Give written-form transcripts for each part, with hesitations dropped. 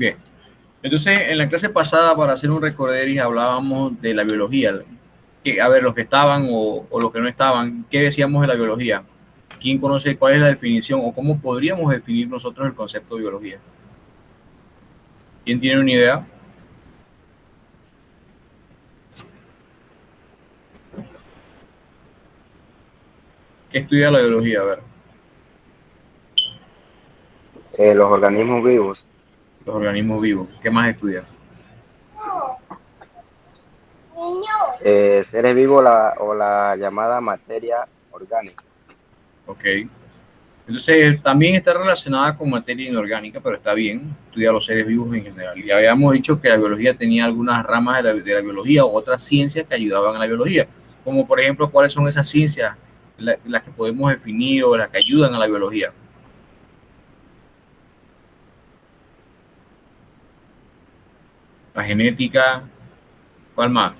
Bien. Entonces, en la clase pasada, para hacer un recorderis, hablábamos de la biología. Que, a ver, los que estaban o los que no estaban, ¿qué decíamos de la biología? ¿Quién conoce cuál es la definición o cómo podríamos definir nosotros el concepto de biología? ¿Quién tiene una idea? ¿Qué estudia la biología? A ver, Los organismos vivos, los organismos vivos. ¿Qué más estudia? seres vivos o la llamada materia orgánica. Ok. Entonces, también está relacionada con materia inorgánica, pero está bien, estudia los seres vivos en general. Y habíamos dicho que la biología tenía algunas ramas de la biología o otras ciencias que ayudaban a la biología, como por ejemplo, ¿cuáles son esas ciencias las que podemos definir o las que ayudan a la biología? La genética, ¿cuál más?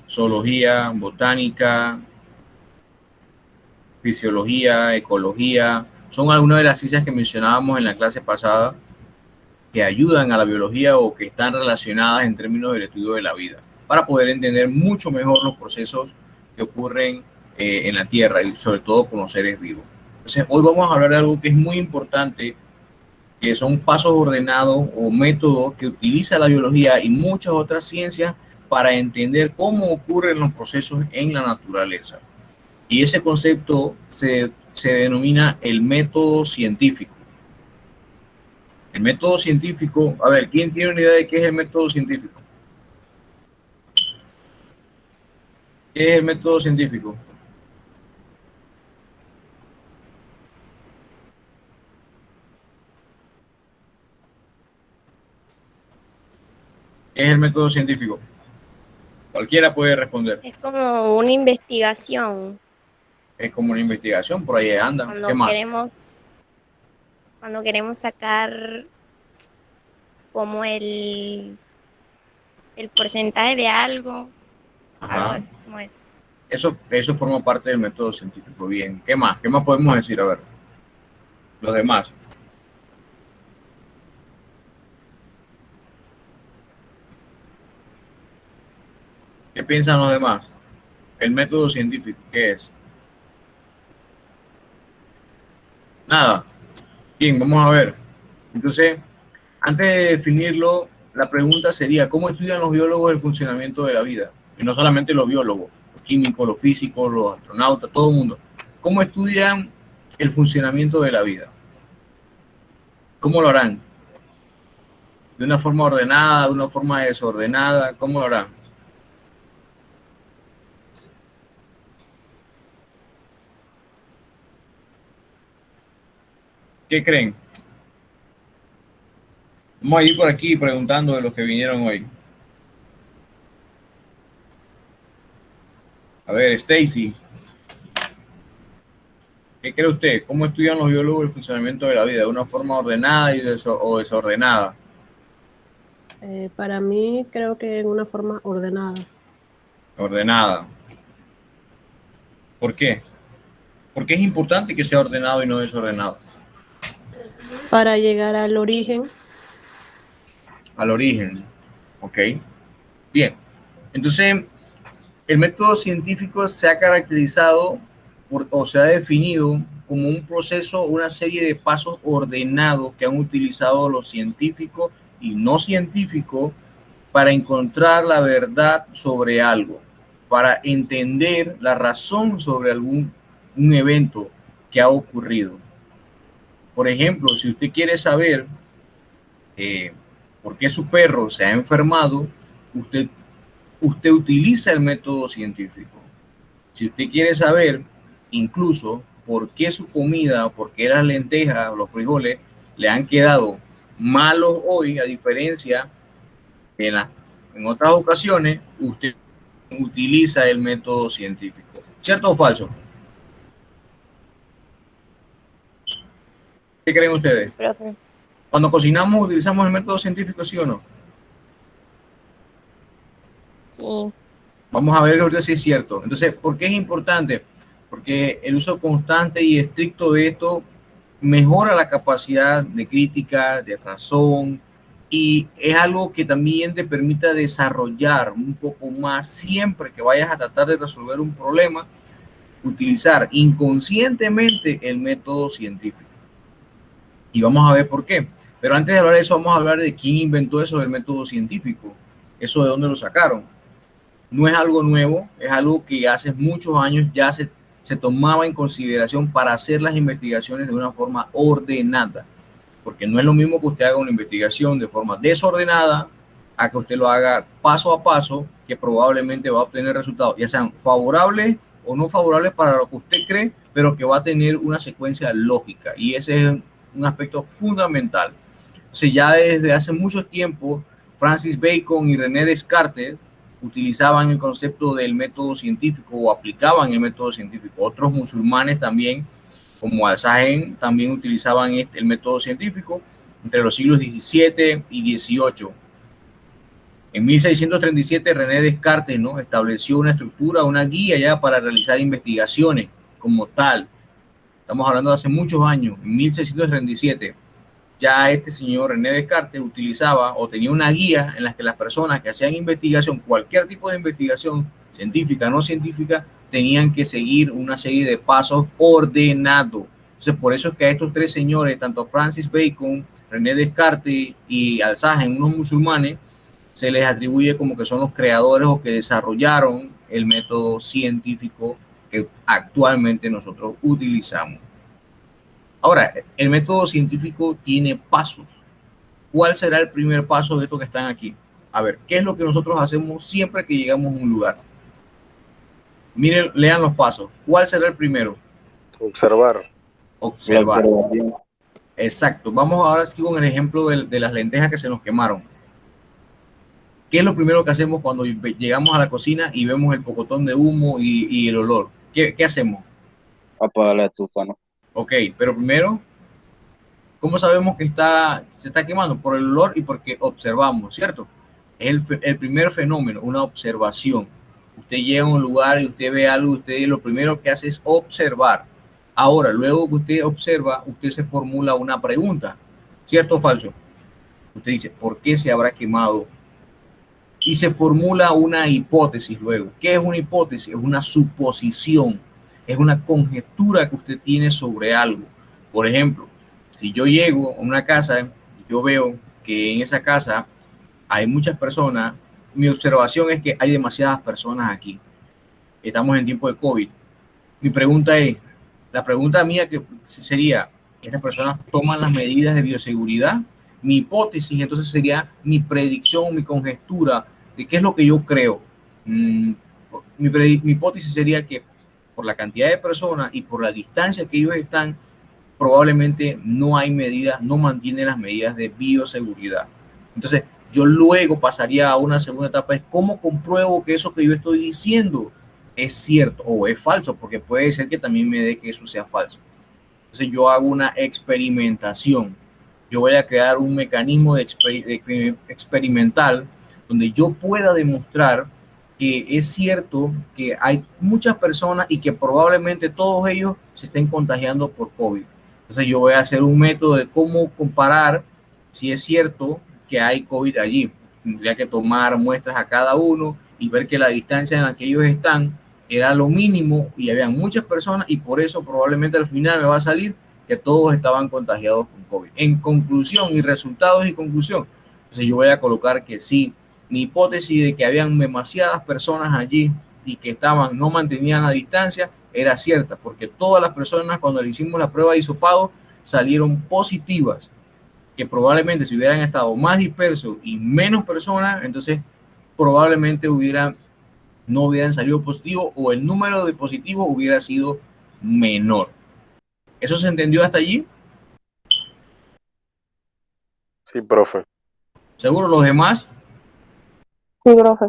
Zoología, botánica, fisiología, ecología, son algunas de las ciencias que mencionábamos en la clase pasada que ayudan a la biología o que están relacionadas en términos del estudio de la vida, para poder entender mucho mejor los procesos que ocurren en la Tierra y sobre todo con los seres vivos. Entonces, hoy vamos a hablar de algo que es muy importante, que son pasos ordenados o métodos que utiliza la biología y muchas otras ciencias para entender cómo ocurren los procesos en la naturaleza. Y ese concepto se denomina el método científico. El método científico, a ver, ¿quién tiene una idea de qué es el método científico? ¿Qué es el método científico? ¿Qué es el método científico? Cualquiera puede responder. Es como una investigación Es como una investigación, por ahí andan. ¿Qué cuando más? queremos sacar como el porcentaje de algo Ajá. así como eso. Eso forma parte del método científico. Bien. ¿Qué más? ¿Qué más podemos decir? A ver, los demás. ¿Qué piensan los demás? El método científico, ¿qué es? Nada. Bien, vamos a ver. Entonces, antes de definirlo, la pregunta sería, ¿cómo estudian los biólogos el funcionamiento de la vida? Y no solamente los biólogos, los químicos, los físicos, los astronautas, todo el mundo. ¿Cómo estudian el funcionamiento de la vida? ¿Cómo lo harán? ¿De una forma ordenada, de una forma desordenada? ¿Cómo lo harán? ¿Qué creen? Vamos a ir por aquí preguntando de los que vinieron hoy. A ver, Stacy, ¿qué cree usted? ¿Cómo estudian los biólogos el funcionamiento de la vida? ¿De una forma ordenada o desordenada? Para mí creo que en una forma ordenada. Ordenada. ¿Por qué? Porque es importante que sea ordenado y no desordenado. Para llegar al origen. Al origen. ¿Ok? Bien. Entonces, el método científico se ha caracterizado o se ha definido como un proceso, una serie de pasos ordenados que han utilizado los científicos y no científicos para encontrar la verdad sobre algo, para entender la razón sobre un evento que ha ocurrido. Por ejemplo, si usted quiere saber por qué su perro se ha enfermado, usted utiliza el método científico. Si usted quiere saber incluso por qué su comida, por qué las lentejas o los frijoles le han quedado malos hoy, a diferencia de en otras ocasiones, usted utiliza el método científico. ¿Cierto o falso? ¿Qué creen Sí, ustedes? profe. Cuando cocinamos, ¿utilizamos el método científico, sí o no? Sí, Vamos a ver ahorita si es cierto. Entonces, ¿por qué es importante? Porque el uso constante y estricto de esto mejora la capacidad de crítica, de razón, y es algo que también te permite desarrollar un poco más siempre que vayas a tratar de resolver un problema, utilizar inconscientemente el método científico. Y vamos a ver por qué. Pero antes de hablar de eso, vamos a hablar de quién inventó eso del método científico. Eso de dónde lo sacaron. No es algo nuevo, es algo que hace muchos años ya se tomaba en consideración para hacer las investigaciones de una forma ordenada. Porque no es lo mismo que usted haga una investigación de forma desordenada a que usted lo haga paso a paso, que probablemente va a obtener resultados, ya sean favorables o no favorables para lo que usted cree, pero que va a tener una secuencia lógica. Y ese es un aspecto fundamental. Entonces, ya desde hace mucho tiempo, Francis Bacon y René Descartes utilizaban el concepto del método científico o aplicaban el método científico. Otros musulmanes también, como Al-Sahen, también utilizaban el método científico entre los siglos XVII y XVIII. En 1637, René Descartes, ¿no?, estableció una estructura, una guía ya para realizar investigaciones como tal. Estamos hablando de hace muchos años. En 1637, ya este señor René Descartes utilizaba o tenía una guía en la que las personas que hacían investigación, cualquier tipo de investigación, científica, no científica, tenían que seguir una serie de pasos ordenados. Entonces, por eso es que a estos tres señores, tanto Francis Bacon, René Descartes y Al-Sahen, unos musulmanes, se les atribuye como que son los creadores o que desarrollaron el método científico que actualmente nosotros utilizamos. Ahora, el método científico tiene pasos. ¿Cuál será el primer paso de estos que están aquí? A ver, ¿qué es lo que nosotros hacemos siempre que llegamos a un lugar? Miren, lean los pasos. ¿Cuál será el primero? Observar. Observar. Exacto. Vamos ahora sí con el ejemplo de las lentejas que se nos quemaron. ¿Qué es lo primero que hacemos cuando llegamos a la cocina y vemos el pocotón de humo y el olor? ¿Qué hacemos? Apagar la estufa, ¿no? Ok, pero primero, ¿cómo sabemos que se está quemando? Por el olor y porque observamos, ¿cierto? Es el primer fenómeno, una observación. Usted llega a un lugar y usted ve algo, usted lo primero que hace es observar. Ahora, luego que usted observa, usted se formula una pregunta, ¿cierto o falso? Usted dice, ¿por qué se habrá quemado? Y se formula una hipótesis luego. ¿Qué es una hipótesis? Es una suposición, es una conjetura que usted tiene sobre algo. Por ejemplo, si yo llego a una casa, yo veo que en esa casa hay muchas personas, mi observación es que hay demasiadas personas aquí. Estamos en tiempo de COVID. Mi pregunta es, la pregunta mía que sería, ¿estas personas toman las medidas de bioseguridad? Mi hipótesis entonces sería mi predicción, mi conjetura de qué es lo que yo creo. Mi hipótesis sería que por la cantidad de personas y por la distancia que ellos están, probablemente no hay medidas, no mantienen las medidas de bioseguridad. Entonces, yo luego pasaría a una segunda etapa, es cómo compruebo que eso que yo estoy diciendo es cierto o es falso, porque puede ser que también me dé que eso sea falso. Entonces, yo hago una experimentación. Yo voy a crear un mecanismo experimental donde yo pueda demostrar que es cierto que hay muchas personas y que probablemente todos ellos se estén contagiando por COVID. Entonces yo voy a hacer un método de cómo comparar si es cierto que hay COVID allí. Tendría que tomar muestras a cada uno y ver que la distancia en la que ellos están era lo mínimo y había muchas personas y por eso probablemente al final me va a salir que todos estaban contagiados con COVID. En conclusión y resultados y conclusión, entonces yo voy a colocar que sí, mi hipótesis de que habían demasiadas personas allí y que no mantenían la distancia era cierta, porque todas las personas cuando le hicimos la prueba de hisopado salieron positivas, que probablemente si hubieran estado más dispersos y menos personas, entonces probablemente no hubieran salido positivos o el número de positivos hubiera sido menor. ¿Eso se entendió hasta allí? Sí, profe. ¿Seguro los demás? Sí, profe.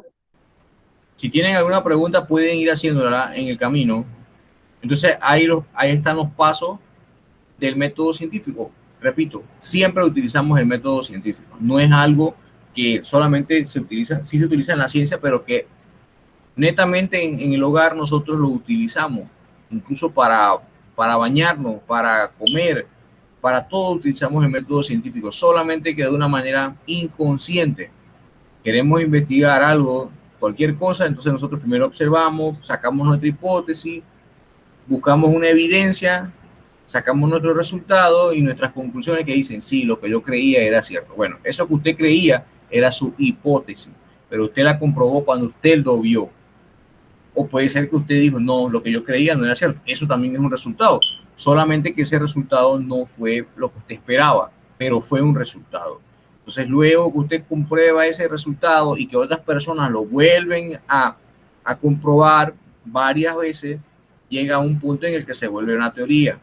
Si tienen alguna pregunta pueden ir haciéndola en el camino. Entonces ahí están los pasos del método científico. Repito, siempre utilizamos el método científico. No es algo que solamente se utiliza, sí se utiliza en la ciencia, pero que netamente en el hogar nosotros lo utilizamos, incluso para bañarnos, para comer. Para todo utilizamos el método científico, solamente que de una manera inconsciente. Queremos investigar algo, cualquier cosa, entonces nosotros primero observamos, sacamos nuestra hipótesis, buscamos una evidencia, sacamos nuestros resultados y nuestras conclusiones que dicen, sí, lo que yo creía era cierto. Bueno, eso que usted creía era su hipótesis, pero usted la comprobó cuando usted lo vio. O puede ser que usted dijo, no, lo que yo creía no era cierto. Eso también es un resultado. Solamente que ese resultado no fue lo que usted esperaba, pero fue un resultado. Entonces, luego que usted comprueba ese resultado y que otras personas lo vuelven a comprobar varias veces, llega a un punto en el que se vuelve una teoría.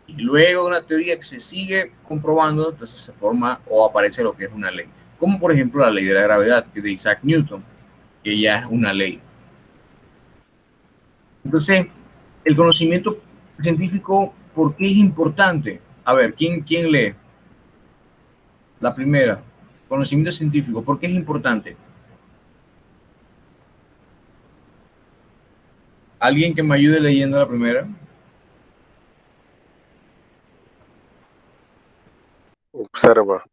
Y luego de una teoría que se sigue comprobando, entonces se forma o aparece lo que es una ley. Como por ejemplo la ley de la gravedad, que de Isaac Newton, que ya es una ley. Entonces, el conocimiento científico, ¿por qué es importante? A ver, ¿quién lee? La primera, conocimiento científico, ¿por qué es importante? ¿Alguien que me ayude leyendo la primera? Observa,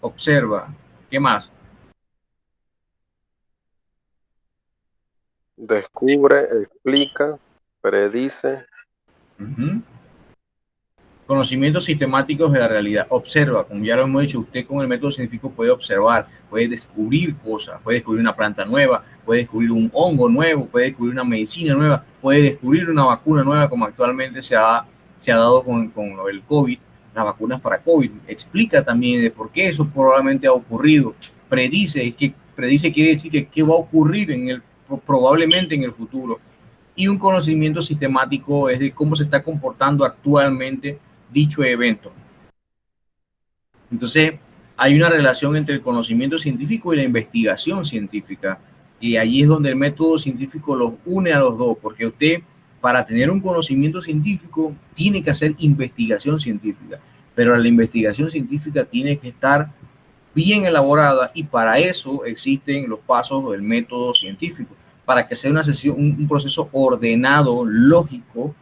Observa. ¿Qué más? descubre, explica, predice. Conocimientos sistemáticos de la realidad. Observa, como ya lo hemos dicho, usted con el método científico puede observar, puede descubrir cosas, puede descubrir una planta nueva, puede descubrir un hongo nuevo, puede descubrir una medicina nueva, puede descubrir una vacuna nueva, como actualmente se ha dado con el COVID, las vacunas para COVID. Explica también de por qué eso probablemente ha ocurrido. Predice, es que predice quiere decir que qué va a ocurrir probablemente en el futuro. Y un conocimiento sistemático es de cómo se está comportando actualmente dicho evento. Entonces, hay una relación entre el conocimiento científico y la investigación científica. Y allí es donde el método científico los une a los dos, porque usted, para tener un conocimiento científico, tiene que hacer investigación científica. Pero la investigación científica tiene que estar bien elaborada y para eso existen los pasos del método científico, para que sea un proceso ordenado, lógico,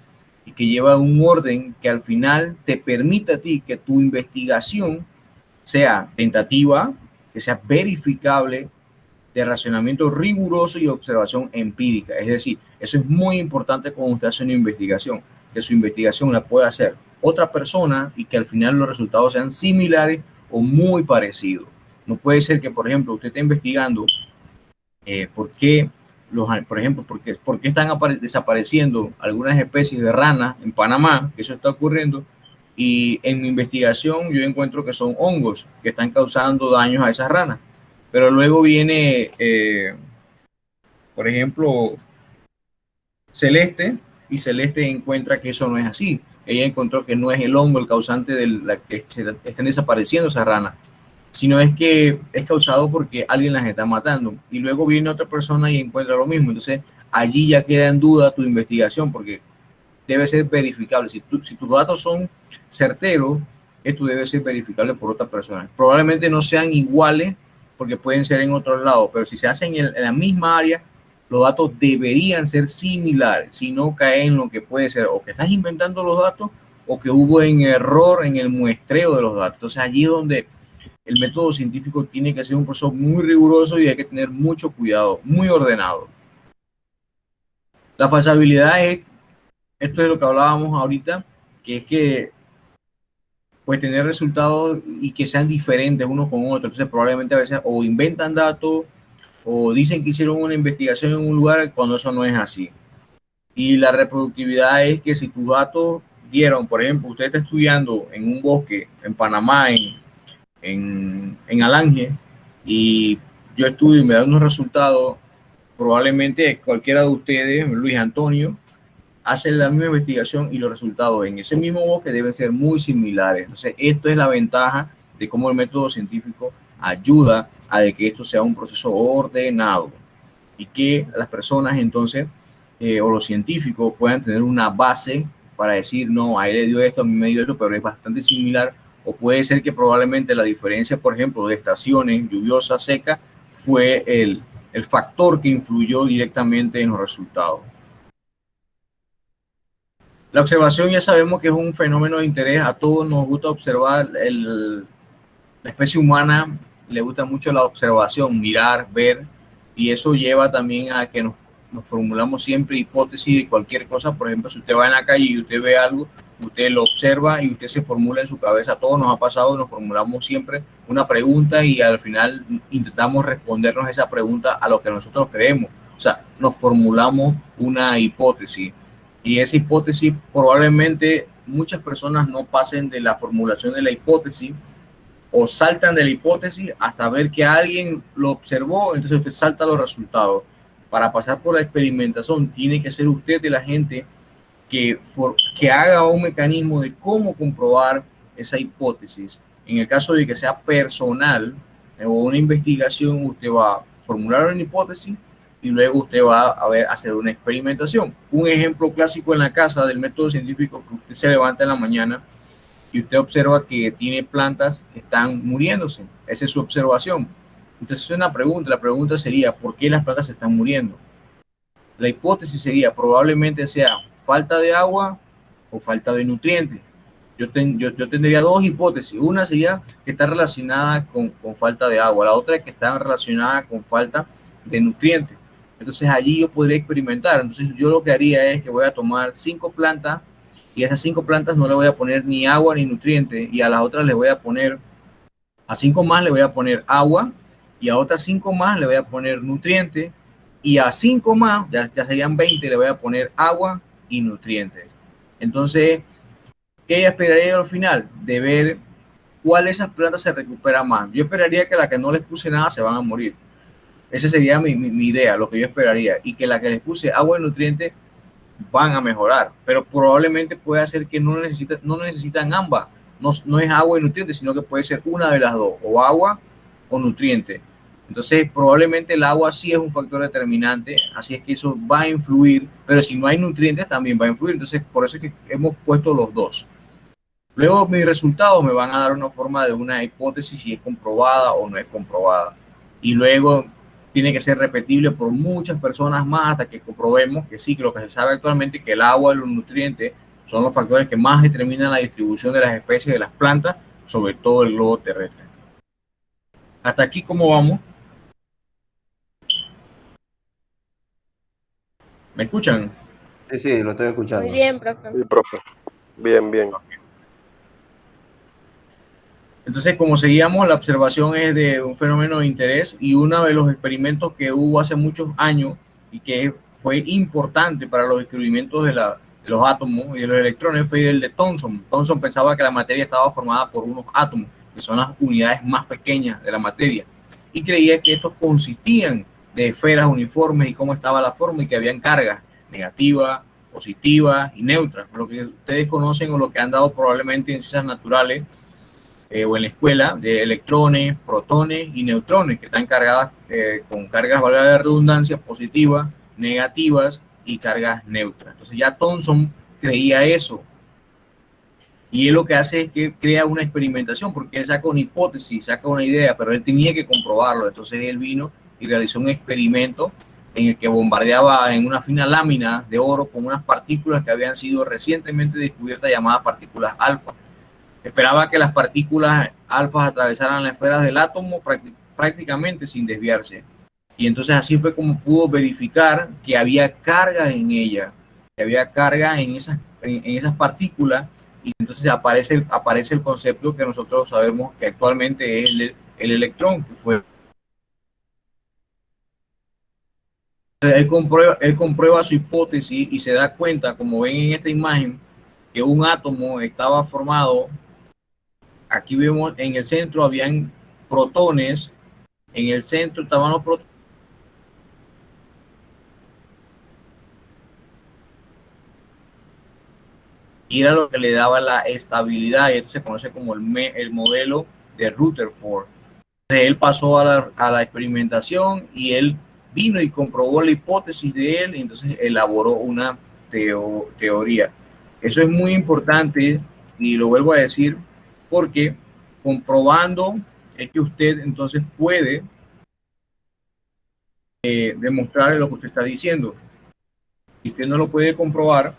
y que lleva un orden que al final te permita a ti que tu investigación sea tentativa, que sea verificable, de razonamiento riguroso y observación empírica. Es decir, eso es muy importante cuando usted hace una investigación, que su investigación la pueda hacer otra persona y que al final los resultados sean similares o muy parecidos. No puede ser que, por ejemplo, usted esté investigando por qué están desapareciendo algunas especies de ranas en Panamá, que eso está ocurriendo, y en mi investigación yo encuentro que son hongos que están causando daños a esas ranas. Pero luego viene, por ejemplo, Celeste, y Celeste encuentra que eso no es así. Ella encontró que no es el hongo el causante de la que estén desapareciendo esas ranas, sino es que es causado porque alguien las está matando. Y luego viene otra persona y encuentra lo mismo. Entonces, allí ya queda en duda tu investigación, porque debe ser verificable. Si tus datos son certeros, esto debe ser verificable por otra persona. Probablemente no sean iguales, porque pueden ser en otros lados, pero si se hacen en la misma área, los datos deberían ser similares, si no cae en lo que puede ser o que estás inventando los datos o que hubo un error en el muestreo de los datos. Entonces allí es donde el método científico tiene que ser un proceso muy riguroso y hay que tener mucho cuidado, muy ordenado. La falsabilidad esto es lo que hablábamos ahorita, que es que pues tener resultados y que sean diferentes unos con otros. Entonces probablemente a veces o inventan datos o dicen que hicieron una investigación en un lugar cuando eso no es así. Y la reproductividad es que si tus datos dieron, por ejemplo, usted está estudiando en un bosque en Panamá, en Alange, y yo estudio y me dan unos resultados, probablemente cualquiera de ustedes, Luis Antonio, hace la misma investigación y los resultados en ese mismo bosque deben ser muy similares. Entonces, esto es la ventaja de cómo el método científico ayuda a de que esto sea un proceso ordenado y que las personas entonces o los científicos puedan tener una base para decir, no, a él le dio esto, a mí me dio esto, pero es bastante similar. O puede ser que probablemente la diferencia, por ejemplo, de estaciones lluviosa, seca, fue el factor que influyó directamente en los resultados. La observación ya sabemos que es un fenómeno de interés. A todos nos gusta observar. La especie humana le gusta mucho la observación, mirar, ver, y eso lleva también a que nos formulamos siempre hipótesis de cualquier cosa. Por ejemplo, si usted va en la calle y usted ve algo, usted lo observa y usted se formula en su cabeza. A todos nos ha pasado, nos formulamos siempre una pregunta y al final intentamos respondernos esa pregunta a lo que nosotros creemos. O sea, nos formulamos una hipótesis y esa hipótesis probablemente muchas personas no pasen de la formulación de la hipótesis o saltan de la hipótesis hasta ver que alguien lo observó, entonces usted salta los resultados. Para pasar por la experimentación tiene que ser usted de la gente que haga un mecanismo de cómo comprobar esa hipótesis. En el caso de que sea personal o una investigación, usted va a formular una hipótesis y luego usted va a hacer una experimentación. Un ejemplo clásico en la casa del método científico, que usted se levanta en la mañana y usted observa que tiene plantas que están muriéndose. Esa es su observación. Entonces es una pregunta. La pregunta sería, ¿por qué las plantas se están muriendo? La hipótesis sería, probablemente sea falta de agua o falta de nutrientes. Yo tendría dos hipótesis. Una sería que está relacionada con falta de agua. La otra es que está relacionada con falta de nutrientes. Entonces allí yo podría experimentar. Entonces yo lo que haría es que voy a tomar 5 plantas y a esas 5 plantas no le voy a poner ni agua ni nutrientes, y a las otras le voy a poner, a 5 más le voy a poner agua, y a otras 5 más le voy a poner nutrientes, y a 5 más, ya serían 20, le voy a poner agua y nutrientes. Entonces, ¿qué esperaría al final? De ver cuál de esas plantas se recupera más. Yo esperaría que la que no les puse nada se van a morir. Esa sería mi idea, lo que yo esperaría, y que la que les puse agua y nutrientes van a mejorar, pero probablemente puede ser que no necesitan ambas, no es agua y nutrientes, sino que puede ser una de las dos, o agua o nutriente. Entonces probablemente el agua sí es un factor determinante, así es que eso va a influir, pero si no hay nutrientes también va a influir. Entonces por eso es que hemos puesto los dos. Luego mis resultados me van a dar una forma de una hipótesis si es comprobada o no es comprobada, y luego tiene que ser repetible por muchas personas más hasta que comprobemos que sí, que lo que se sabe actualmente, que el agua y los nutrientes son los factores que más determinan la distribución de las especies de las plantas sobre todo el globo terrestre. Hasta aquí, ¿cómo vamos? ¿Me escuchan? Sí, sí, lo estoy escuchando. Muy bien, profe. Sí, profe. Bien, bien. Entonces, como seguíamos, la observación es de un fenómeno de interés, y uno de los experimentos que hubo hace muchos años y que fue importante para los descubrimientos de los átomos y de los electrones fue el de Thomson. Thomson pensaba que la materia estaba formada por unos átomos, que son las unidades más pequeñas de la materia, y creía que estos consistían de esferas uniformes y cómo estaba la forma, y que habían cargas negativas, positivas y neutras, lo que ustedes conocen o lo que han dado probablemente en ciencias naturales o en la escuela, de electrones, protones y neutrones, que están cargadas con cargas, valga la redundancia, positivas, negativas y cargas neutras. Entonces ya Thomson creía eso, y él lo que hace es que crea una experimentación, porque él saca una hipótesis, saca una idea, pero él tenía que comprobarlo. Entonces él vino y realizó un experimento en el que bombardeaba en una fina lámina de oro con unas partículas que habían sido recientemente descubiertas, llamadas partículas alfa. Esperaba que las partículas alfas atravesaran las esferas del átomo prácticamente sin desviarse. Y entonces así fue como pudo verificar que había carga en ella, que había carga en esas partículas, y entonces aparece el concepto que nosotros sabemos que actualmente es el electrón, que fue. Él comprueba su hipótesis y se da cuenta, como ven en esta imagen, que un átomo estaba formado. Aquí vemos en el centro habían protones, en el centro estaban los protones, y era lo que le daba la estabilidad, y esto se conoce como el modelo de Rutherford. Entonces él pasó a la experimentación, y él vino y comprobó la hipótesis de él, y entonces elaboró una teoría. Eso es muy importante, y lo vuelvo a decir, porque comprobando es que usted entonces puede demostrar lo que usted está diciendo. Si usted no lo puede comprobar,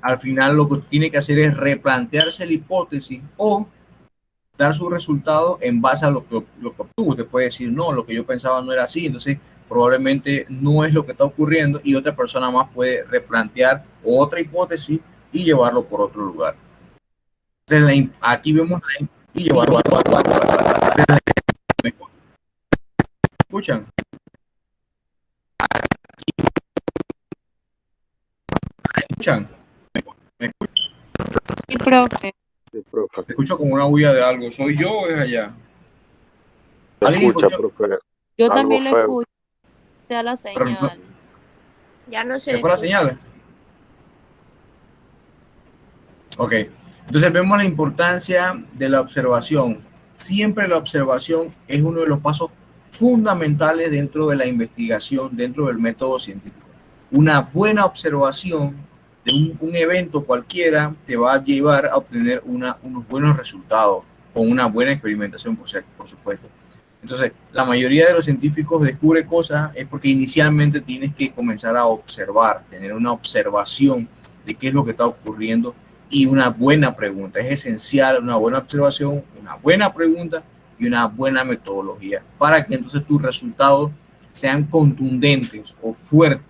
al final lo que tiene que hacer es replantearse la hipótesis o dar su resultado en base a lo que obtuvo. Usted puede decir, no, lo que yo pensaba no era así, entonces probablemente no es lo que está ocurriendo y otra persona más puede replantear otra hipótesis y llevarlo por otro lugar. Entonces, aquí vemos y llevarlo a otro lugar. ¿Me escuchan? ¿Me escuchan? ¿Me escuchan? Sí, profe. Sí, profe. Te escucho como una bulla de algo. ¿Soy yo o es allá? Se ¿Alguien escucha, escuchó? profe. Yo Algo también lo feo. escucho. Te da la Pero no- señal. Ya no ¿Se sé. fue la señal? Ok. Entonces vemos la importancia de la observación. Siempre la observación es uno de los pasos fundamentales dentro de la investigación, dentro del método científico. Una buena observación de un evento cualquiera te va a llevar a obtener unos buenos resultados con una buena experimentación, por supuesto. Entonces, la mayoría de los científicos descubre cosas es porque inicialmente tienes que comenzar a observar, tener una observación de qué es lo que está ocurriendo y una buena pregunta. Es esencial una buena observación, una buena pregunta y una buena metodología para que entonces tus resultados sean contundentes o fuertes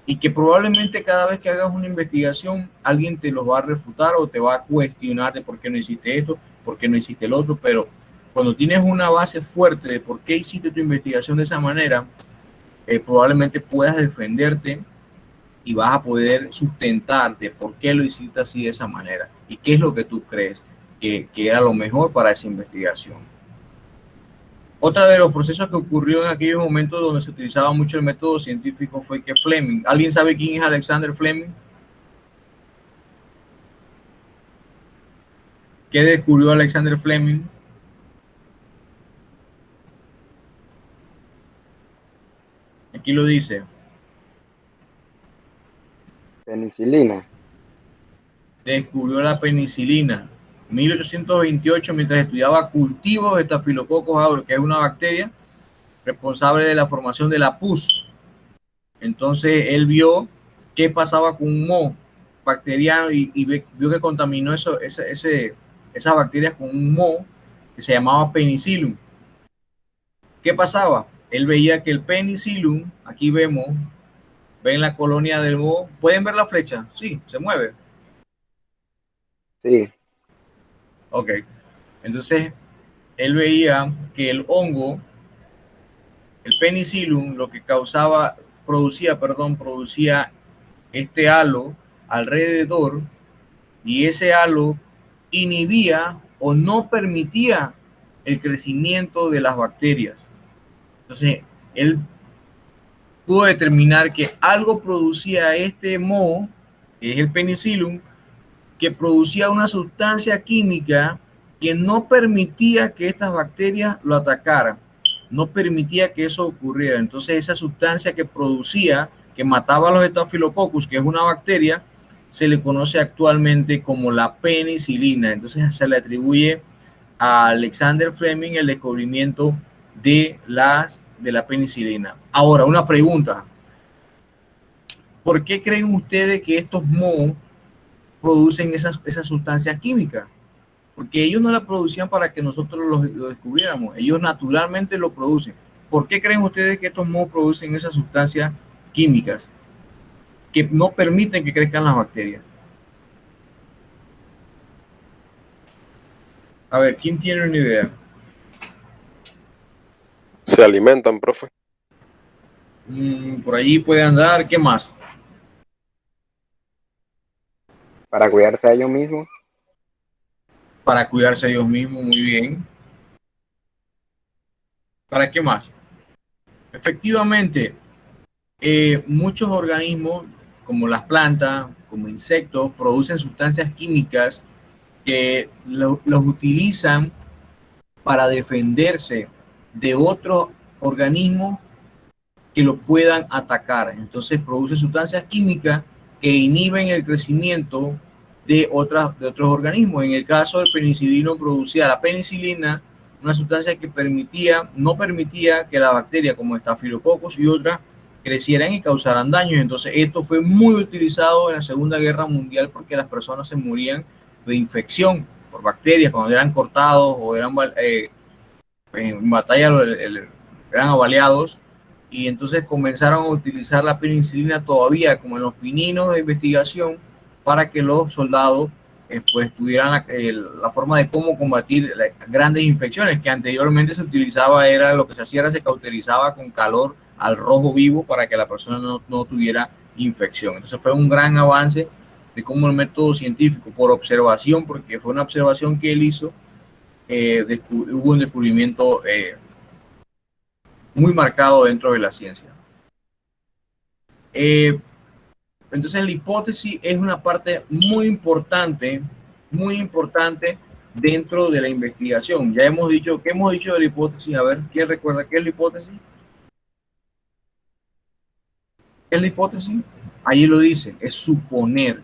y que probablemente cada vez que hagas una investigación alguien te los va a refutar o te va a cuestionar de por qué no hiciste esto, por qué no hiciste el otro, pero cuando tienes una base fuerte de por qué hiciste tu investigación de esa manera, probablemente puedas defenderte y vas a poder sustentarte por qué lo hiciste así de esa manera y qué es lo que tú crees que era lo mejor para esa investigación. Otra de los procesos que ocurrió en aquellos momentos donde se utilizaba mucho el método científico fue que Fleming, ¿alguien sabe quién es Alexander Fleming? ¿Qué descubrió Alexander Fleming? Aquí lo dice. Penicilina. Descubrió la penicilina. 1828, mientras estudiaba cultivos de Staphylococcus aureus, que es una bacteria responsable de la formación de la pus. Entonces él vio qué pasaba con un moho bacteriano y vio que contaminó esas bacterias con un moho que se llamaba penicillium. ¿Qué pasaba? Él veía que el penicillium, aquí ven la colonia del moho. ¿Pueden ver la flecha? Sí, se mueve. Sí. Ok. Entonces, él veía que el hongo, el penicillium, lo que producía este halo alrededor y ese halo inhibía o no permitía el crecimiento de las bacterias. Entonces, él pudo determinar que algo producía este moho, que es el penicillium, que producía una sustancia química que no permitía que estas bacterias lo atacaran, no permitía que eso ocurriera. Entonces esa sustancia que producía, que mataba a los Staphylococcus, que es una bacteria, se le conoce actualmente como la penicilina. Entonces se le atribuye a Alexander Fleming el descubrimiento de la penicilina. Ahora, una pregunta. ¿Por qué creen ustedes que estos mohos producen esas sustancias químicas? Porque ellos no la producían para que nosotros lo descubriéramos, ellos naturalmente lo producen. ¿Por qué creen ustedes que estos mohos producen esas sustancias químicas que no permiten que crezcan las bacterias? A ver, ¿quién tiene una idea? Se alimentan, profe. Por allí puede andar, ¿qué más? Para cuidarse a ellos mismos. Para cuidarse a ellos mismos, muy bien. ¿Para qué más? Efectivamente, muchos organismos, como las plantas, como insectos, producen sustancias químicas que los utilizan para defenderse de otros organismos que lo puedan atacar. Entonces produce sustancias químicas que inhiben el crecimiento de otros organismos. En el caso del penicilino producía la penicilina, una sustancia que no permitía que la bacteria como Staphylococcus y otras crecieran y causaran daños. Entonces esto fue muy utilizado en la Segunda Guerra Mundial porque las personas se morían de infección por bacterias cuando eran cortados o eran en batalla eran avaliados, y entonces comenzaron a utilizar la penicilina todavía como en los pininos de investigación para que los soldados pues tuvieran la forma de cómo combatir las grandes infecciones que anteriormente se utilizaba, era lo que se hacía, era se cauterizaba con calor al rojo vivo para que la persona no tuviera infección. Entonces fue un gran avance de cómo el método científico, por observación, porque fue una observación que él hizo, hubo un descubrimiento muy marcado dentro de la ciencia. Entonces la hipótesis es una parte muy importante dentro de la investigación. Ya hemos dicho, ¿qué hemos dicho de la hipótesis? A ver, ¿quién recuerda qué es la hipótesis? ¿Qué es la hipótesis? Ahí lo dice, es suponer,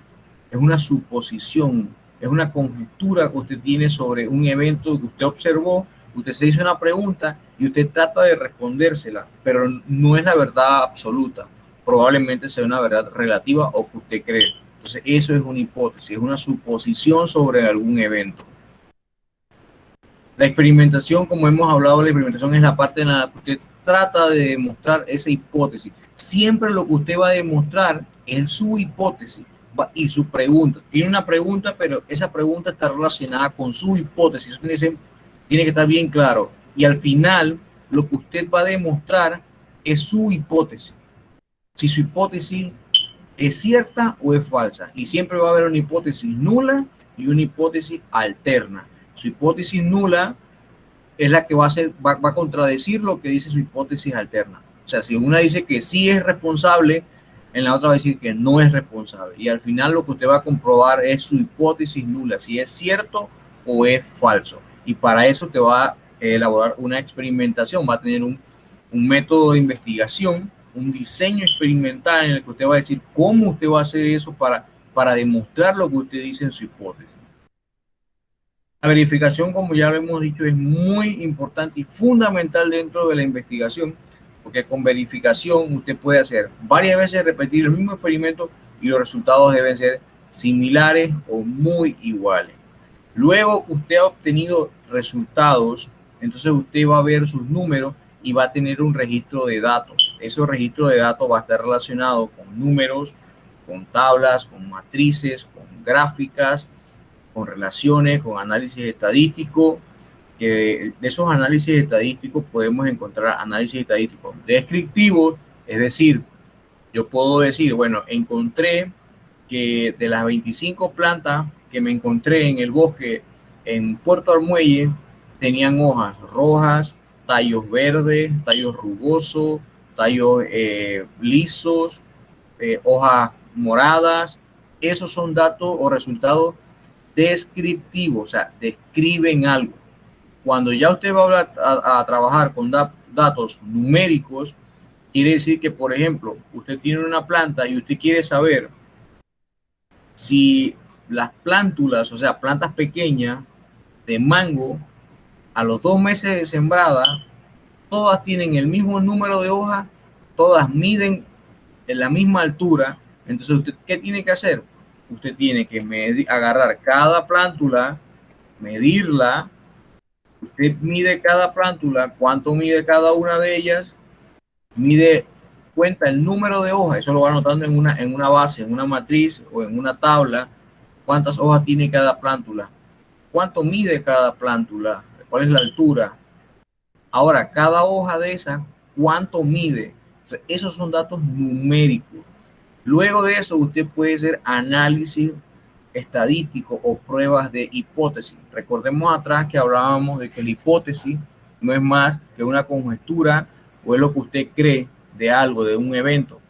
es una suposición, es una conjetura que usted tiene sobre un evento que usted observó, usted se hizo una pregunta y usted trata de respondérsela, pero no es la verdad absoluta. Probablemente sea una verdad relativa o que usted cree. Entonces eso es una hipótesis, es una suposición sobre algún evento. La experimentación, como hemos hablado, la experimentación es la parte en la que usted trata de demostrar esa hipótesis. Siempre lo que usted va a demostrar es su hipótesis y su pregunta. Tiene una pregunta, pero esa pregunta está relacionada con su hipótesis. Eso tiene que estar bien claro. Y al final, lo que usted va a demostrar es su hipótesis. Si su hipótesis es cierta o es falsa. Y siempre va a haber una hipótesis nula y una hipótesis alterna. Su hipótesis nula es la que va a contradecir lo que dice su hipótesis alterna. O sea, si una dice que sí es responsable, en la otra va a decir que no es responsable. Y al final lo que usted va a comprobar es su hipótesis nula, si es cierto o es falso. Y para eso te va a elaborar una experimentación, va a tener un método de investigación, un diseño experimental en el que usted va a decir cómo usted va a hacer eso para demostrar lo que usted dice en su hipótesis. La verificación, como ya lo hemos dicho, es muy importante y fundamental dentro de la investigación, porque con verificación usted puede hacer varias veces, repetir el mismo experimento y los resultados deben ser similares o muy iguales. Luego que usted ha obtenido resultados, entonces usted va a ver sus números y va a tener un registro de datos. Ese registro de datos va a estar relacionado con números, con tablas, con matrices, con gráficas, con relaciones, con análisis estadístico. De esos análisis estadísticos podemos encontrar análisis estadísticos descriptivos, es decir, yo puedo decir, bueno, encontré que de las 25 plantas que me encontré en el bosque en Puerto Armuelle, tenían hojas rojas, tallos verdes, tallos rugosos, tallos lisos, hojas moradas. Esos son datos o resultados descriptivos, o sea, describen algo. Cuando ya usted va a hablar a trabajar con datos numéricos, quiere decir que, por ejemplo, usted tiene una planta y usted quiere saber si las plántulas, o sea, plantas pequeñas de mango, a los 2 meses de sembrada, todas tienen el mismo número de hojas, todas miden en la misma altura. Entonces, ¿usted qué tiene que hacer? Usted tiene que agarrar cada plántula, medirla. Usted mide cada plántula, cuánto mide cada una de ellas, cuenta el número de hojas, eso lo va anotando en una base, en una matriz o en una tabla, cuántas hojas tiene cada plántula, cuánto mide cada plántula, cuál es la altura. Ahora, cada hoja de esas, cuánto mide. O sea, esos son datos numéricos. Luego de eso, usted puede hacer análisis estadístico o pruebas de hipótesis. Recordemos atrás que hablábamos de que la hipótesis no es más que una conjetura o es lo que usted cree de algo, de un evento.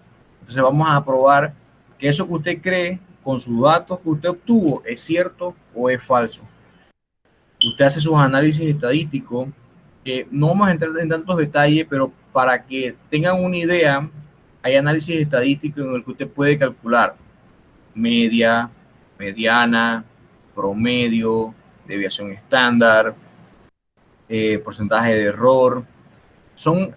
Entonces vamos a probar que eso que usted cree con sus datos que usted obtuvo es cierto o es falso. Usted hace sus análisis estadísticos, que no vamos a entrar en tantos detalles, pero para que tengan una idea, hay análisis estadísticos en el que usted puede calcular media, mediana, promedio, deviación estándar, porcentaje de error. Son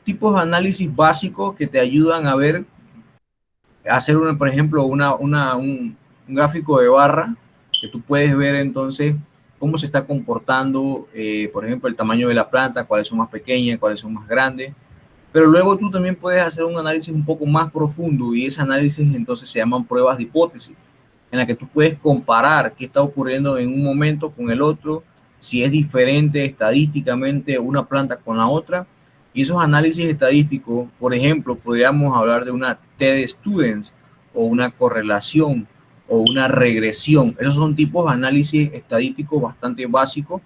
tipos de análisis básicos que te ayudan a ver, hacer, por ejemplo, un gráfico de barra, que tú puedes ver entonces cómo se está comportando, por ejemplo, el tamaño de la planta, cuáles son más pequeñas, cuáles son más grandes. Pero luego tú también puedes hacer un análisis un poco más profundo y ese análisis entonces se llaman pruebas de hipótesis, en la que tú puedes comparar qué está ocurriendo en un momento con el otro, si es diferente estadísticamente una planta con la otra. Y esos análisis estadísticos, por ejemplo, podríamos hablar de una T-Students o una correlación o una regresión. Esos son tipos de análisis estadísticos bastante básicos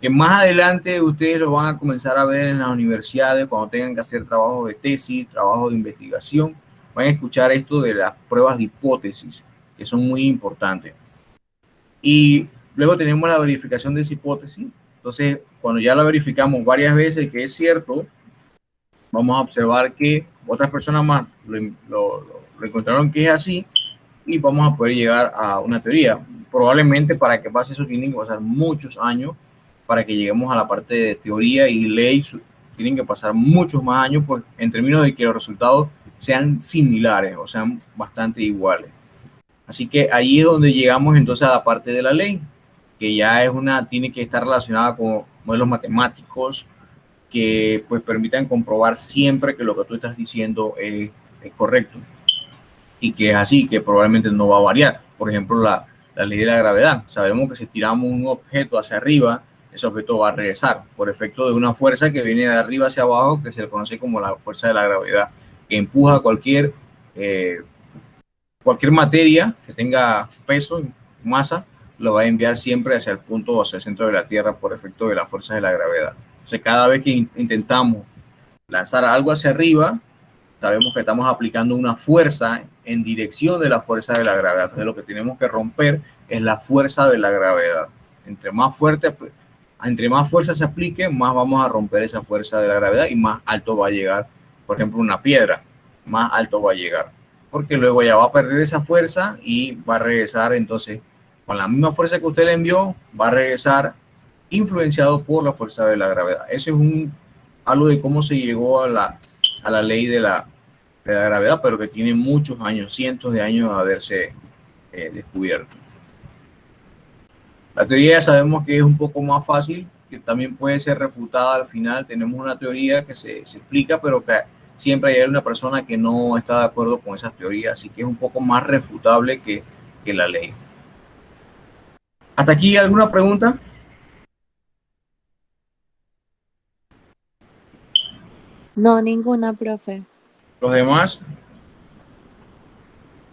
que más adelante ustedes lo van a comenzar a ver en las universidades cuando tengan que hacer trabajos de tesis, trabajos de investigación. Van a escuchar esto de las pruebas de hipótesis, que son muy importantes. Y luego tenemos la verificación de esa hipótesis. Entonces, cuando ya la verificamos varias veces que es cierto, vamos a observar que otras personas más lo encontraron que es así y vamos a poder llegar a una teoría. Probablemente para que pase eso tienen que pasar muchos años para que lleguemos a la parte de teoría y ley. Tienen que pasar muchos más años pues, en términos de que los resultados sean similares o sean bastante iguales. Así que ahí es donde llegamos entonces a la parte de la ley, que ya es tiene que estar relacionada con modelos matemáticos que pues permitan comprobar siempre que lo que tú estás diciendo es correcto y que es así, que probablemente no va a variar. Por ejemplo, la ley de la gravedad. Sabemos que si tiramos un objeto hacia arriba, ese objeto va a regresar por efecto de una fuerza que viene de arriba hacia abajo, que se le conoce como la fuerza de la gravedad, que empuja cualquier materia que tenga peso, masa, lo va a enviar siempre hacia el punto o hacia el centro de la Tierra por efecto de la fuerza de la gravedad. Entonces, cada vez que intentamos lanzar algo hacia arriba, sabemos que estamos aplicando una fuerza en dirección de la fuerza de la gravedad. Entonces, lo que tenemos que romper es la fuerza de la gravedad. Entre más fuerza se aplique, más vamos a romper esa fuerza de la gravedad y más alto va a llegar, por ejemplo, una piedra, más alto va a llegar. Porque luego ya va a perder esa fuerza y va a regresar entonces con la misma fuerza que usted le envió, va a regresar influenciado por la fuerza de la gravedad. Ese es algo de cómo se llegó a la ley de la gravedad, pero que tiene muchos años, cientos de años de haberse descubierto. La teoría ya sabemos que es un poco más fácil, que también puede ser refutada al final. Tenemos una teoría que se explica, pero que siempre hay una persona que no está de acuerdo con esas teorías, así que es un poco más refutable que la ley. ¿Hasta aquí alguna pregunta? No, ninguna, profe. Los demás.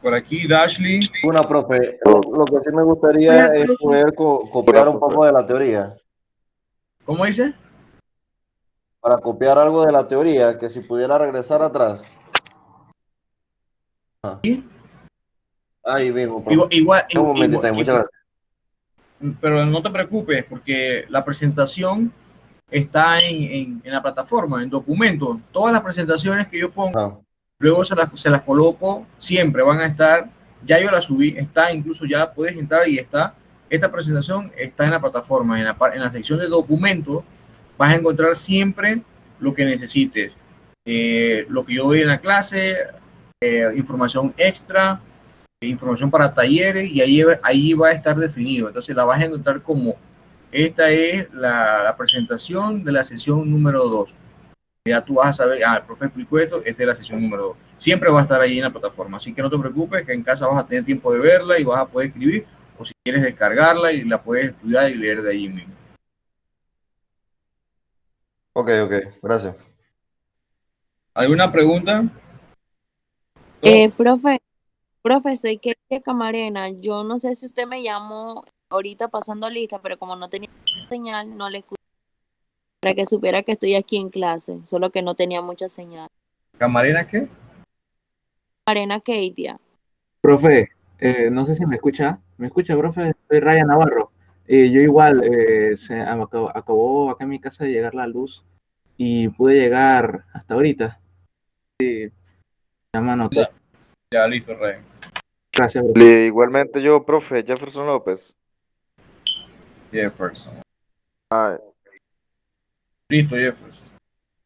Por aquí, Dashley. Una, profe, lo que sí me gustaría Hola, es profe. poder copiar un poco de la teoría. ¿Cómo dice? Para copiar algo de la teoría, que si pudiera regresar atrás. ¿Sí? Ahí mismo, profe. Igual, Un momentito, muchas gracias. pero no te preocupes, porque la presentación está en la plataforma, en documentos. Todas las presentaciones que yo pongo, luego se las coloco, siempre van a estar. Ya yo la subí, está, incluso ya puedes entrar y está. Esta presentación está en la plataforma, en la sección de documentos. Vas a encontrar siempre lo que necesites. Lo que yo doy en la clase, información extra, información para talleres, y ahí va a estar definido. Entonces la vas a encontrar como esta es la presentación de la sesión número 2. Ya tú vas a saber, el profe explicó esto, esta es la sesión número 2. Siempre va a estar ahí en la plataforma, así que no te preocupes, que en casa vas a tener tiempo de verla y vas a poder escribir, o si quieres descargarla y la puedes estudiar y leer de ahí mismo. Ok, gracias. ¿Alguna pregunta? Profe, soy que Camarena. Yo no sé si usted me llamó ahorita pasando lista, pero como no tenía señal, no le escuché para que supiera que estoy aquí en clase, solo que no tenía mucha señal. ¿Camarena qué? Camarena Keitia. Profe, no sé si me escucha. ¿Me escucha, profe? Soy Ryan Navarro. Yo igual, acabó acá en mi casa de llegar la luz y pude llegar hasta ahorita. Sí, ya me anotó. Ya, listo, Rey. Gracias, profe. Igualmente yo, profe, Jefferson López. Jefferson. Ah, Listo, Jefferson.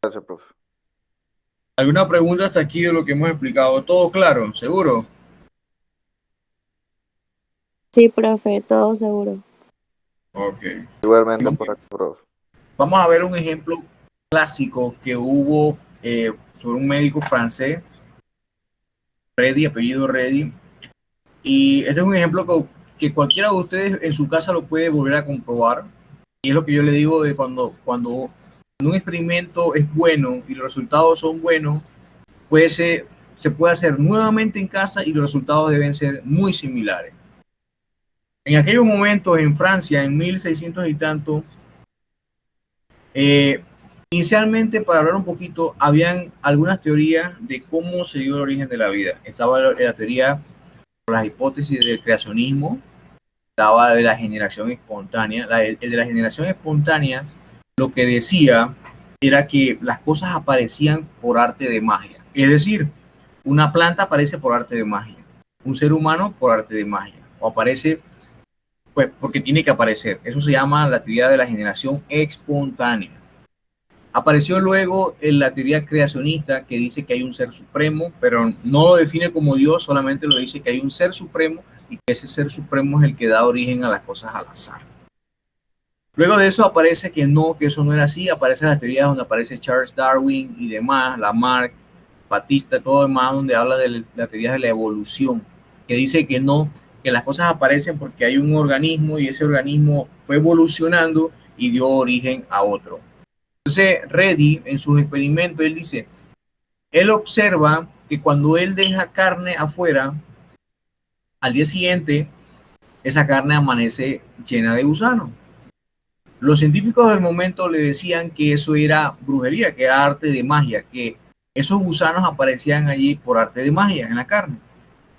gracias, profe. ¿Alguna pregunta hasta aquí de lo que hemos explicado? ¿Todo claro? ¿Seguro? Sí, profe, todo seguro. Ok. Igualmente por acá, profe. Vamos a ver un ejemplo clásico que hubo sobre un médico francés, Reddy, apellido Reddy. Y este es un ejemplo que cualquiera de ustedes en su casa lo puede volver a comprobar. Y es lo que yo le digo de cuando un experimento es bueno y los resultados son buenos, se puede hacer nuevamente en casa y los resultados deben ser muy similares. En aquellos momentos en Francia, en 1600 y tanto, inicialmente, para hablar un poquito, habían algunas teorías de cómo se dio el origen de la vida. Estaba la teoría, las hipótesis del creacionismo, estaba de la generación espontánea. El de la generación espontánea lo que decía era que las cosas aparecían por arte de magia. Es decir, una planta aparece por arte de magia, un ser humano por arte de magia, o aparece pues porque tiene que aparecer. Eso se llama la teoría de la generación espontánea. Apareció luego en la teoría creacionista que dice que hay un ser supremo, pero no lo define como Dios, solamente lo dice que hay un ser supremo y que ese ser supremo es el que da origen a las cosas al azar. Luego de eso aparece que no, que eso no era así, aparecen las teorías donde aparece Charles Darwin y demás, Lamarck, Batista, todo demás, donde habla de la teoría de la evolución, que dice que no, que las cosas aparecen porque hay un organismo y ese organismo fue evolucionando y dio origen a otro. Entonces, Reddy, en sus experimentos, él dice, él observa que cuando él deja carne afuera, al día siguiente, esa carne amanece llena de gusanos. Los científicos del momento le decían que eso era brujería, que era arte de magia, que esos gusanos aparecían allí por arte de magia en la carne.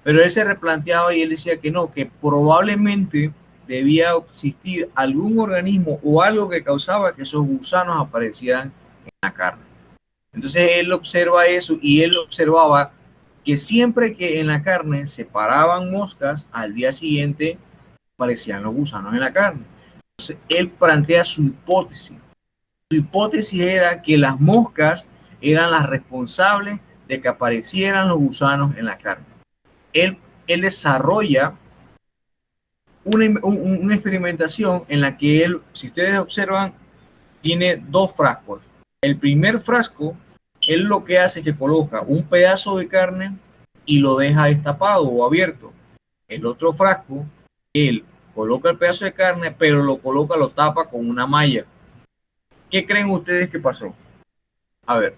Pero él se replanteaba y él decía que no, que probablemente debía existir algún organismo o algo que causaba que esos gusanos aparecieran en la carne. Entonces él observa eso y él observaba que siempre que en la carne se paraban moscas, al día siguiente aparecían los gusanos en la carne. Entonces él plantea su hipótesis. Su hipótesis era que las moscas eran las responsables de que aparecieran los gusanos en la carne. Él desarrolla una experimentación en la que él, si ustedes observan, tiene dos frascos. El primer frasco, él lo que hace es que coloca un pedazo de carne y lo deja destapado o abierto. El otro frasco, él coloca el pedazo de carne, pero lo tapa con una malla. ¿Qué creen ustedes que pasó? A ver.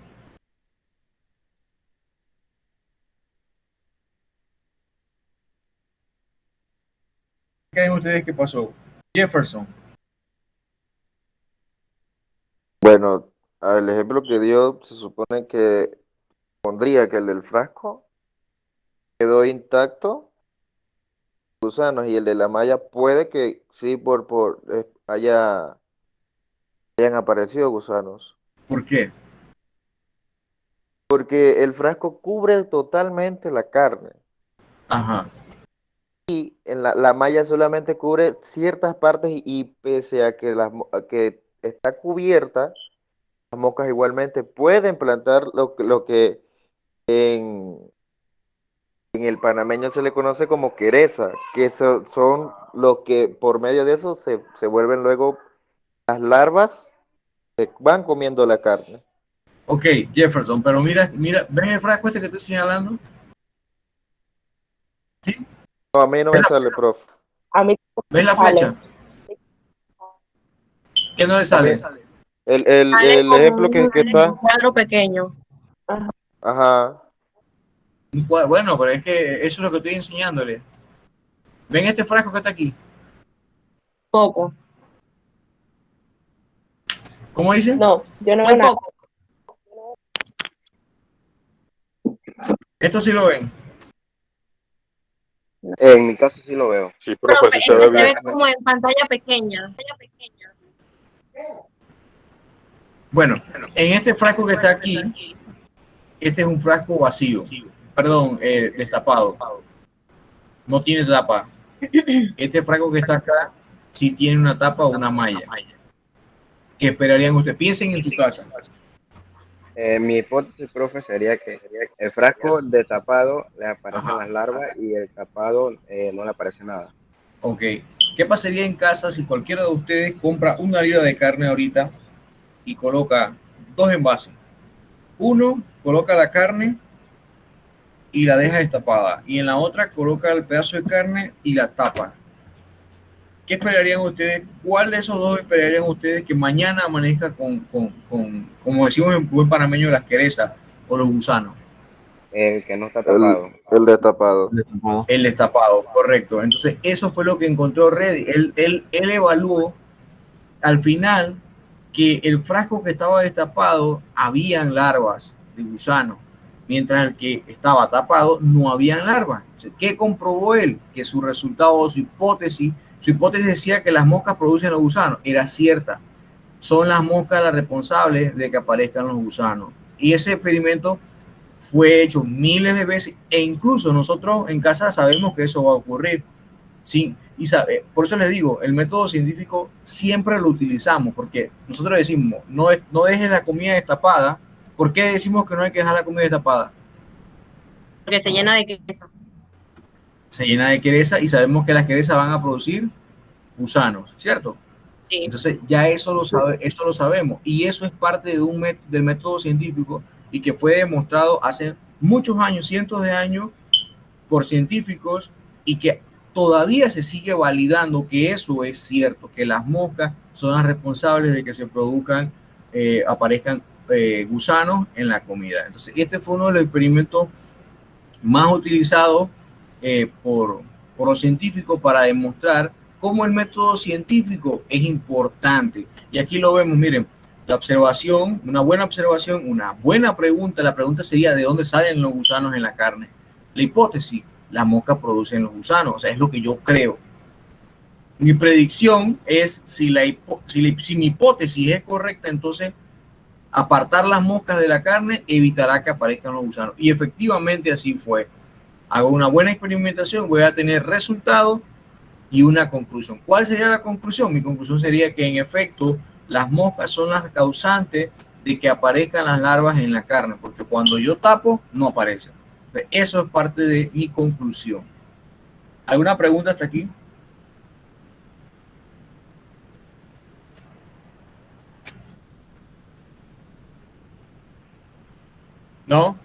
¿Qué creen ustedes que pasó? Jefferson. Bueno, el ejemplo que dio se supone que pondría que el del frasco quedó intacto, gusanos, y el de la malla puede que sí hayan aparecido gusanos. ¿Por qué? Porque el frasco cubre totalmente la carne. Ajá. Y la malla solamente cubre ciertas partes y pese a que, que está cubierta, las moscas igualmente pueden plantar lo que en el panameño se le conoce como quereza, que son los que por medio de eso se vuelven luego las larvas que van comiendo la carne. Ok, Jefferson, pero mira, ¿ves el frasco este que estoy señalando? ¿Sí? No, a mí no me sale, profe. A mí ¿Ves la flecha? ¿Qué no le sale? El Sale ejemplo como que está, un cuadro pequeño. ajá, Bueno, pero es que eso es lo que estoy enseñándole. ¿Ven este frasco que está aquí? Poco. ¿Cómo dice? no, yo no Muy veo nada. poco. Esto sí lo ven. En mi caso sí lo veo. Sí, profe, Profe, sí se este ve se bien. ve como en pantalla pequeña. Bueno, en este frasco que está aquí, este es un frasco vacío. Perdón, destapado. No tiene tapa. Este frasco que está acá sí tiene una tapa o una malla. ¿Qué esperarían ustedes? Piensen en su casa. Mi hipótesis, profe, sería que el frasco destapado le aparecen Ajá. las larvas y el tapado no le aparece nada. Ok. ¿Qué pasaría en casa si cualquiera de ustedes compra una libra de carne ahorita y coloca dos envases? Uno coloca la carne y la deja destapada, y en la otra coloca el pedazo de carne y la tapa. ¿Qué esperarían ustedes? ¿Cuál de esos dos esperarían ustedes que mañana amanezca con como decimos en buen panameño, las querezas o los gusanos? El que no está El, tapado. el destapado. Destapado. El destapado, correcto. Entonces, eso fue lo que encontró Reddy. Él evaluó al final que el frasco que estaba destapado habían larvas de gusano, mientras el que estaba tapado no habían larvas. ¿Qué comprobó él? Que su resultado, su hipótesis decía que las moscas producen los gusanos. Era cierta. Son las moscas las responsables de que aparezcan los gusanos. Y ese experimento fue hecho miles de veces e incluso nosotros en casa sabemos que eso va a ocurrir. Sí, y por eso les digo, el método científico siempre lo utilizamos, porque nosotros decimos, no dejes la comida destapada. ¿Por qué decimos que no hay que dejar la comida destapada? Porque se llena de queso. Se llena de quereza y sabemos que las querezas van a producir gusanos, ¿cierto? Sí. Entonces ya eso lo sabemos y eso es parte de del método científico y que fue demostrado hace muchos años, cientos de años, por científicos y que todavía se sigue validando que eso es cierto, que las moscas son las responsables de que se produzcan, aparezcan gusanos en la comida. Entonces, este fue uno de los experimentos más utilizados por los científicos para demostrar cómo el método científico es importante. Y aquí lo vemos, miren, la observación, una buena observación, una buena pregunta. La pregunta sería, ¿de dónde salen los gusanos en la carne? La hipótesis, las moscas producen los gusanos, o sea, es lo que yo creo. Mi predicción es, si mi hipótesis es correcta, entonces apartar las moscas de la carne evitará que aparezcan los gusanos. Y efectivamente así fue. Hago una buena experimentación, voy a tener resultados y una conclusión. ¿Cuál sería la conclusión? Mi conclusión sería que en efecto las moscas son las causantes de que aparezcan las larvas en la carne, porque cuando yo tapo no aparecen. Eso es parte de mi conclusión. ¿Alguna pregunta hasta aquí? ¿No?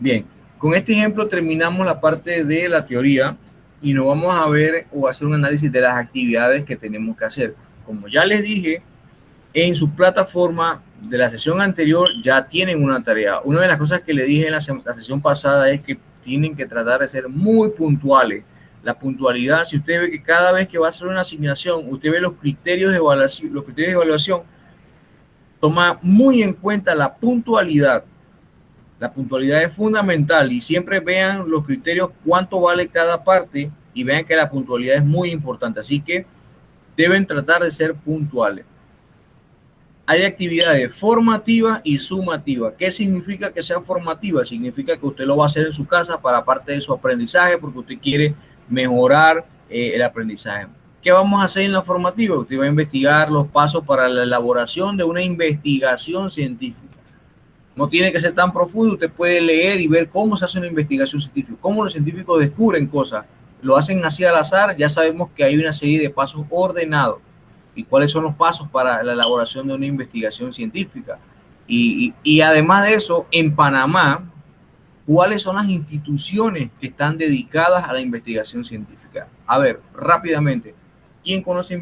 Bien, con este ejemplo terminamos la parte de la teoría y nos vamos a ver o a hacer un análisis de las actividades que tenemos que hacer. Como ya les dije, en su plataforma de la sesión anterior ya tienen una tarea. Una de las cosas que le dije en la sesión pasada es que tienen que tratar de ser muy puntuales. La puntualidad, si usted ve que cada vez que va a hacer una asignación, usted ve los criterios de evaluación, toma muy en cuenta la puntualidad. La puntualidad es fundamental y siempre vean los criterios, cuánto vale cada parte y vean que la puntualidad es muy importante. Así que deben tratar de ser puntuales. Hay actividades formativas y sumativas. ¿Qué significa que sea formativa? Significa que usted lo va a hacer en su casa para parte de su aprendizaje porque usted quiere mejorar el aprendizaje. ¿Qué vamos a hacer en la formativa? Usted va a investigar los pasos para la elaboración de una investigación científica. No tiene que ser tan profundo, usted puede leer y ver cómo se hace una investigación científica, cómo los científicos descubren cosas. Lo hacen así al azar, ya sabemos que hay una serie de pasos ordenados. ¿Y cuáles son los pasos para la elaboración de una investigación científica? Y además de eso, en Panamá, ¿cuáles son las instituciones que están dedicadas a la investigación científica? A ver, rápidamente, ¿quién conoce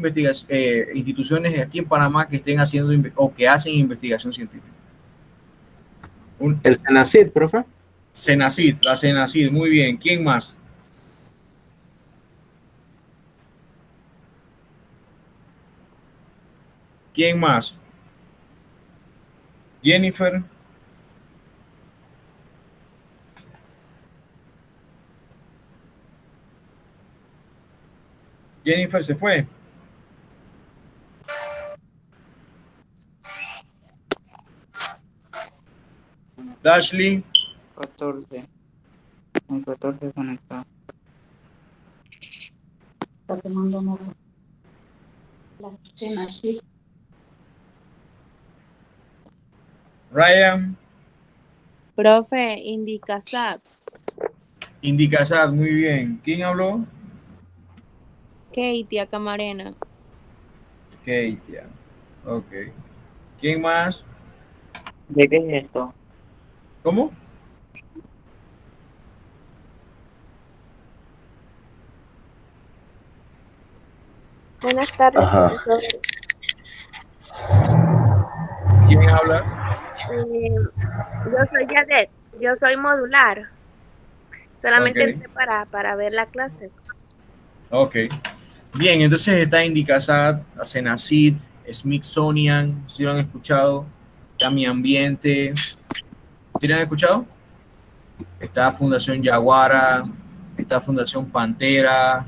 instituciones aquí en Panamá que estén haciendo o que hacen investigación científica? El Senacid, profe. Senacid, la Senacid, muy bien. ¿Quién más? ¿Quién más? Jennifer. Jennifer se fue. Dashley. 14. Con 14 conectados. Está tomando nota. La cena, sí. Ryan, Profe, Indicasat, Indicasat, muy bien. ¿Quién habló? Katie, Camarena. Keitia. Ok. ¿Quién más? ¿De qué es esto? ¿Cómo? Buenas tardes, Ajá. profesor. ¿Quién habla? Yo soy Yadet, yo soy modular. Solamente Ok. entré para ver la clase. Ok. Bien, entonces está Indicasat, Acenacid, Smithsonian, si lo han escuchado, está Mi Ambiente, ¿sí lo han escuchado? Está Fundación Yaguara, está Fundación Pantera,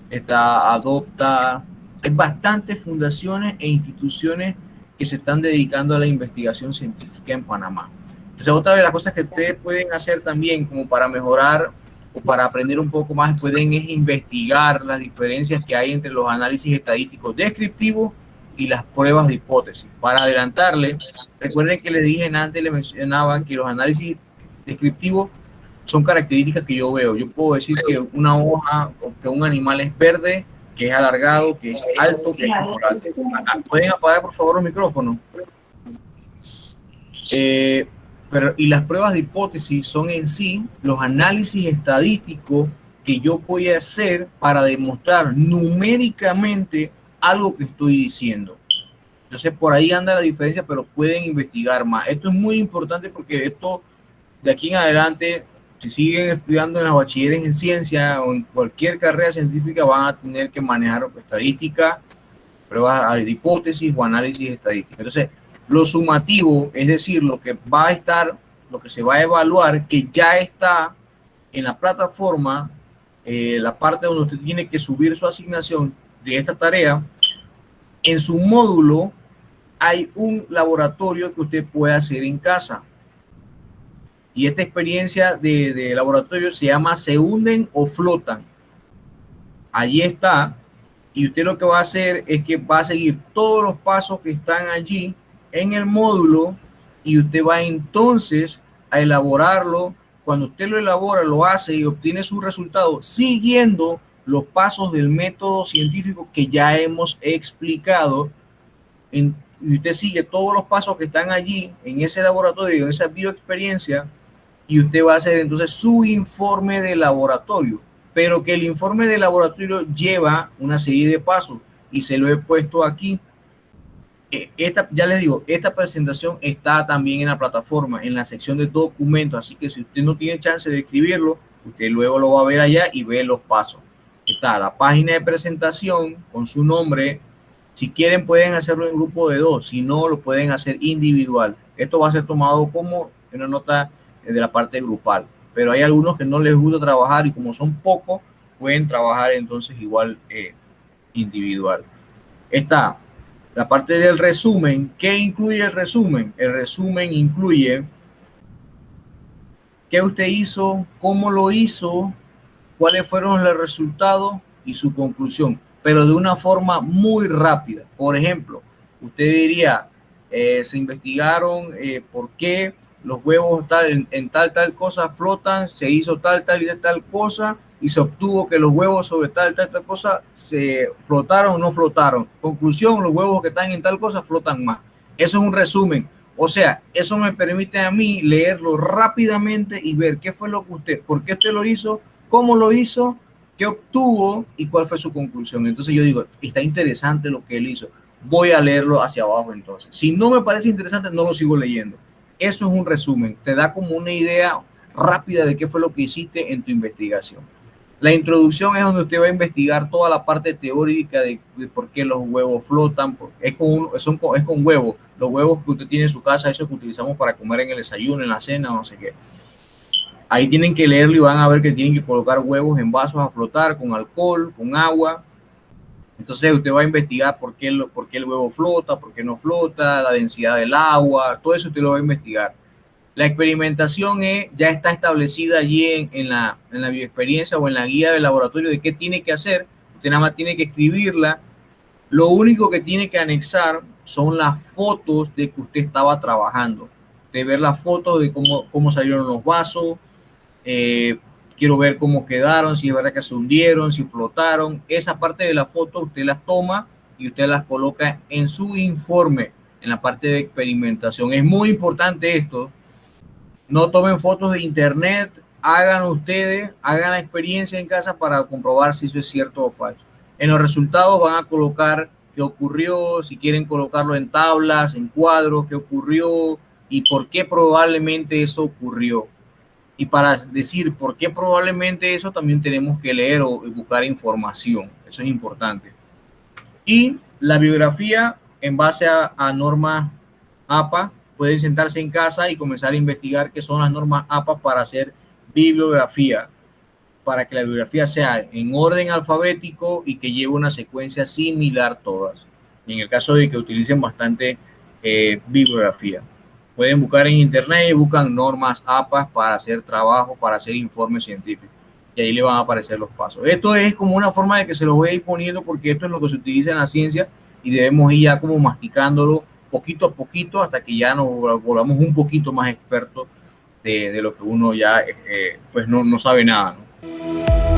está Adopta. Hay bastantes fundaciones e instituciones que se están dedicando a la investigación científica en Panamá. Entonces, otra de las cosas que ustedes pueden hacer también como para mejorar o para aprender un poco más, pueden es investigar las diferencias que hay entre los análisis estadísticos descriptivos y las pruebas de hipótesis. Para adelantarle, recuerden que les dije antes, les mencionaba que los análisis descriptivos son características que yo veo. Yo puedo decir que una hoja o que un animal es verde, que es alargado, que es alto, que es chocolate. ¿Pueden apagar por favor los micrófonos? Y las pruebas de hipótesis son en sí los análisis estadísticos que yo voy a hacer para demostrar numéricamente algo que estoy diciendo. Entonces por ahí anda la diferencia, pero pueden investigar más. Esto es muy importante porque esto de aquí en adelante, si siguen estudiando en los bachilleres en ciencia o en cualquier carrera científica, van a tener que manejar estadística, pruebas de hipótesis o análisis estadístico. Entonces, lo sumativo, es decir, lo que va a estar, lo que se va a evaluar, que ya está en la plataforma, la parte donde usted tiene que subir su asignación de esta tarea, en su módulo hay un laboratorio que usted puede hacer en casa. Y esta experiencia de laboratorio se llama Se hunden o flotan. Allí está. Y usted lo que va a hacer es que va a seguir todos los pasos que están allí en el módulo y usted va entonces a elaborarlo. Cuando usted lo elabora, lo hace y obtiene su resultado siguiendo los pasos del método científico que ya hemos explicado. Y usted sigue todos los pasos que están allí en ese laboratorio, en esa bioexperiencia, y usted va a hacer entonces su informe de laboratorio, pero que el informe de laboratorio lleva una serie de pasos y se lo he puesto aquí. Ya les digo, esta presentación está también en la plataforma, en la sección de documentos, así que si usted no tiene chance de escribirlo, usted luego lo va a ver allá y ve los pasos. Está la página de presentación con su nombre. Si quieren pueden hacerlo en grupo de 2, si no lo pueden hacer individual. Esto va a ser tomado como una nota de la parte grupal, pero hay algunos que no les gusta trabajar y como son pocos, pueden trabajar entonces igual individual. Está la parte del resumen. ¿Qué incluye el resumen? El resumen incluye qué usted hizo, cómo lo hizo, cuáles fueron los resultados y su conclusión, pero de una forma muy rápida. Por ejemplo, usted diría, se investigaron por qué los huevos en tal cosa flotan, se hizo tal y tal cosa y se obtuvo que los huevos sobre tal cosa se flotaron o no flotaron. Conclusión, los huevos que están en tal cosa flotan más. Eso es un resumen. O sea, eso me permite a mí leerlo rápidamente y ver qué fue lo que usted, por qué usted lo hizo, cómo lo hizo, qué obtuvo y cuál fue su conclusión. Entonces yo digo, está interesante lo que él hizo. Voy a leerlo hacia abajo entonces. Si no me parece interesante, no lo sigo leyendo. Eso es un resumen. Te da como una idea rápida de qué fue lo que hiciste en tu investigación. La introducción es donde usted va a investigar toda la parte teórica de por qué los huevos flotan. Es con huevos. Los huevos que usted tiene en su casa, esos que utilizamos para comer en el desayuno, en la cena, no sé qué. Ahí tienen que leerlo y van a ver que tienen que colocar huevos en vasos a flotar con alcohol, con agua. Entonces usted va a investigar por qué el huevo flota, por qué no flota, la densidad del agua, todo eso usted lo va a investigar. La experimentación ya está establecida allí en la bioexperiencia o en la guía del laboratorio de qué tiene que hacer. Usted nada más tiene que escribirla. Lo único que tiene que anexar son las fotos de que usted estaba trabajando. de ver las fotos de cómo salieron los vasos. Quiero ver cómo quedaron, si es verdad que se hundieron, si flotaron. Esa parte de la foto usted las toma y usted las coloca en su informe, en la parte de experimentación. Es muy importante esto. No tomen fotos de internet, hagan la experiencia en casa para comprobar si eso es cierto o falso. En los resultados van a colocar qué ocurrió, si quieren colocarlo en tablas, en cuadros, qué ocurrió y por qué probablemente eso ocurrió. Y para decir por qué probablemente eso, también tenemos que leer o buscar información. Eso es importante. Y la bibliografía, en base a normas APA, pueden sentarse en casa y comenzar a investigar qué son las normas APA para hacer bibliografía, para que la bibliografía sea en orden alfabético y que lleve una secuencia similar todas. Y en el caso de que utilicen bastante bibliografía, pueden buscar en internet y buscan normas APA para hacer trabajo, para hacer informes científicos. Y ahí le van a aparecer los pasos. Esto es como una forma de que se los voy a ir poniendo porque esto es lo que se utiliza en la ciencia y debemos ir ya como masticándolo poquito a poquito hasta que ya nos volvamos un poquito más expertos de lo que uno ya pues no sabe nada, ¿no?